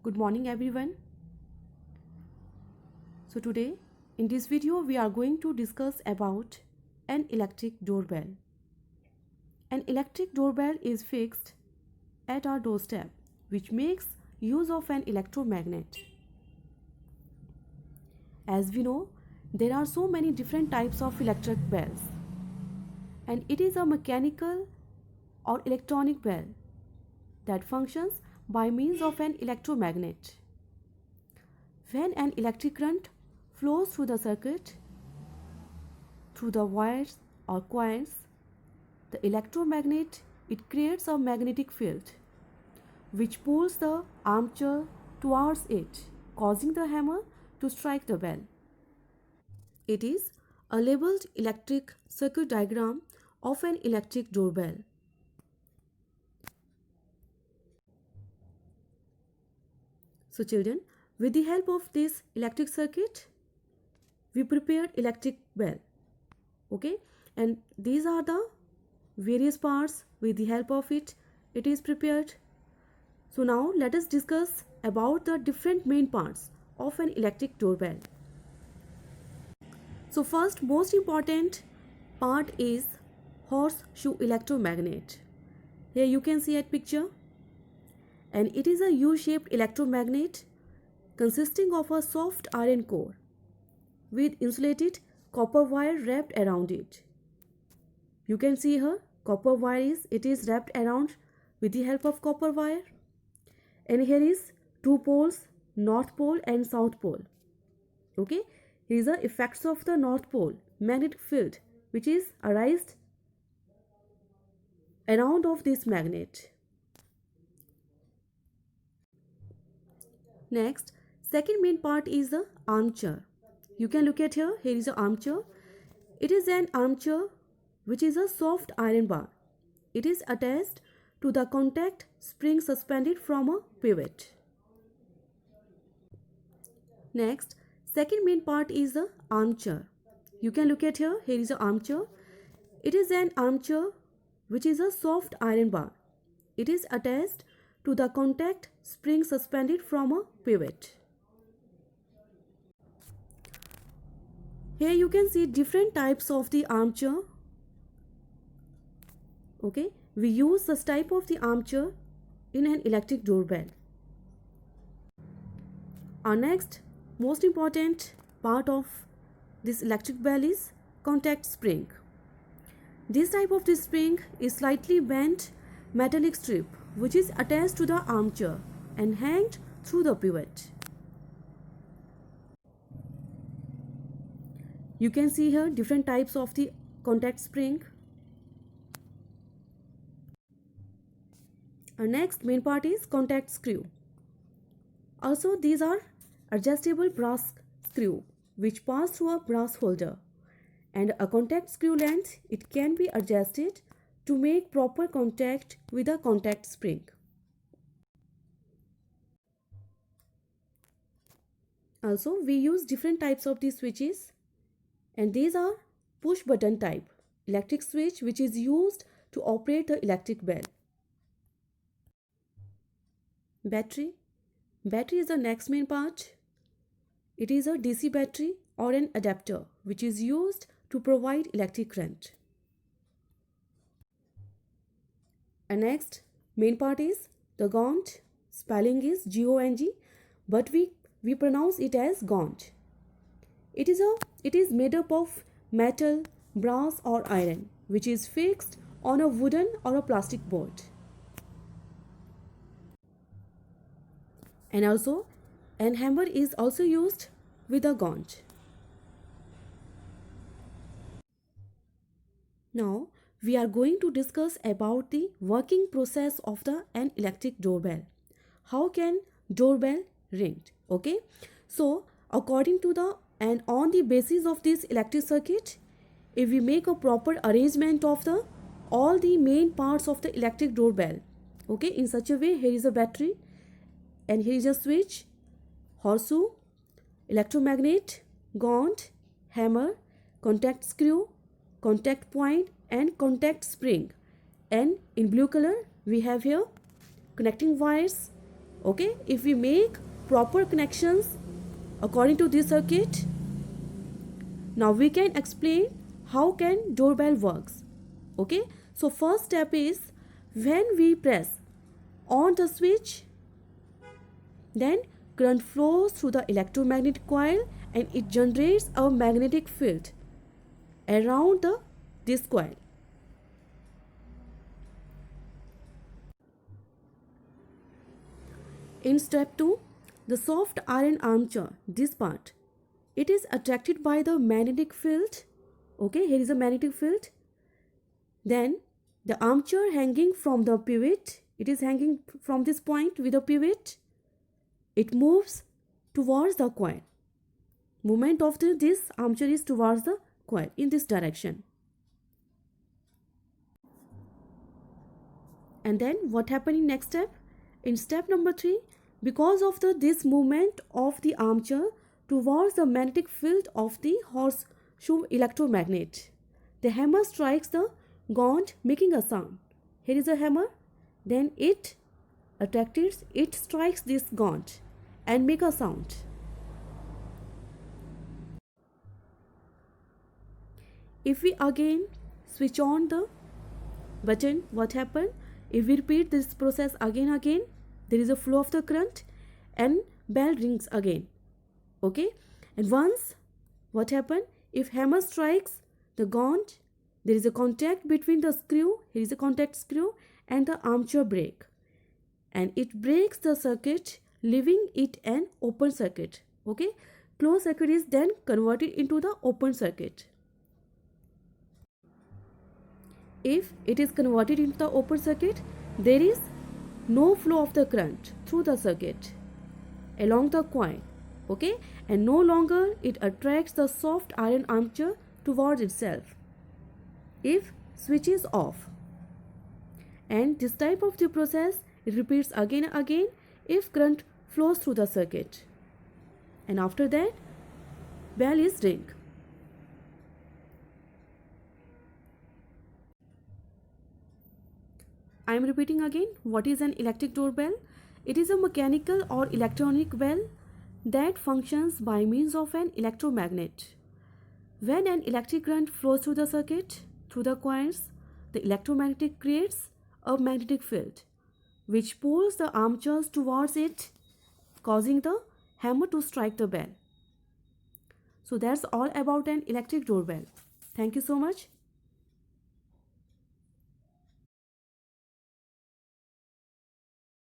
Good morning everyone. So today in this video we are going to discuss about an electric doorbell. An electric doorbell is fixed at our doorstep which makes use of an electromagnet. As we know, there are so many different types of electric bells, and it is a mechanical or electronic bell that functions by means of an electromagnet. When an electric current flows through the circuit, through the wires or coils, the electromagnet, it creates a magnetic field which pulls the armature towards it, causing the hammer to strike the bell. It is a labeled electric circuit diagram of an electric doorbell. So children, with the help of this electric circuit, we prepared electric bell. Okay, and these are the various parts. With the help of it is prepared. So now let us discuss about the different main parts of an electric doorbell. So first, most important part is horseshoe electromagnet. Here you can see a picture, and it is a U-shaped electromagnet consisting of a soft iron core with insulated copper wire wrapped around it. You can see here copper wire is wrapped around with the help of copper wire, and here is two poles, north pole and south pole. Okay, here is the effects of the north pole magnetic field which is arised around of this magnet. Next, second main part is the armature. You can look at here is the armature. It is an armature which is a soft iron bar. It is attached to the contact spring suspended from a pivot. Next, second main part is the armature. You can look at here is the armature. It is an armature which is a soft iron bar. It is attached to the contact spring suspended from a pivot. Here you can see different types of the armature. Okay, we use this type of the armature in an electric doorbell. Our next most important part of this electric bell is contact spring. This type of the spring is slightly bent metallic strip which is attached to the armature and hanged through the pivot. You can see here different types of the contact spring. Our next main part is contact screw. Also, these are adjustable brass screw which pass through a brass holder, and a contact screw length, it can be adjusted to make proper contact with a contact spring. Also, we use different types of these switches, and these are push button type electric switch which is used to operate the electric bell. Battery is the next main part. It is a DC battery or an adapter which is used to provide electric current. And next main part is the gaunt. Spelling is G-O-N-G, but we pronounce it as gaunt. It is made up of metal, brass or iron which is fixed on a wooden or a plastic board. And also an hammer is also used with a gaunt. Now we are going to discuss about the working process of an electric doorbell. How can doorbell ring? Okay, so according to the and on the basis of this electric circuit, if we make a proper arrangement of all the main parts of the electric doorbell, okay, in such a way, here is a battery and here is a switch, horseshoe, electromagnet, gaunt, hammer, contact screw, contact point and contact spring, and in blue color we have here connecting wires, Okay, if we make proper connections according to this circuit, now we can explain how can doorbell works. Okay, so first step is when we press on the switch, then current flows through the electromagnetic coil and it generates a magnetic field around this coil. In step 2, the soft iron armature, this part, it is attracted by the magnetic field. Okay, here is a magnetic field. Then the armature hanging from the pivot, it is hanging from this point with a pivot. It moves towards the coil. Movement of this armature is towards the coil in this direction. And then what happened in next step? In step number 3, because of this movement of the armature towards the magnetic field of the horseshoe electromagnet, the hammer strikes the gaunt making a sound. Here is a hammer, then it strikes this gaunt and make a sound. If we again switch on the button, what happened? If we repeat this process again, there is a flow of the current and bell rings again. Okay, and once what happened? If hammer strikes the gaunt, there is a contact between the screw, here is a contact screw, and the armature brake, and it breaks the circuit, leaving it an open circuit. Okay, closed circuit is then converted into the open circuit. If it is converted into the open circuit, there is no flow of the current through the circuit along the coil. Okay, and no longer it attracts the soft iron armature towards itself if switch is off. And this type of the process, it repeats again and again if current flows through the circuit, and after that bell is ring. I am repeating again, what is an electric doorbell? It is a mechanical or electronic bell that functions by means of an electromagnet. When an electric current flows through the circuit, through the coils, the electromagnet creates a magnetic field which pulls the armatures towards it, causing the hammer to strike the bell. So that's all about an electric doorbell. Thank you so much.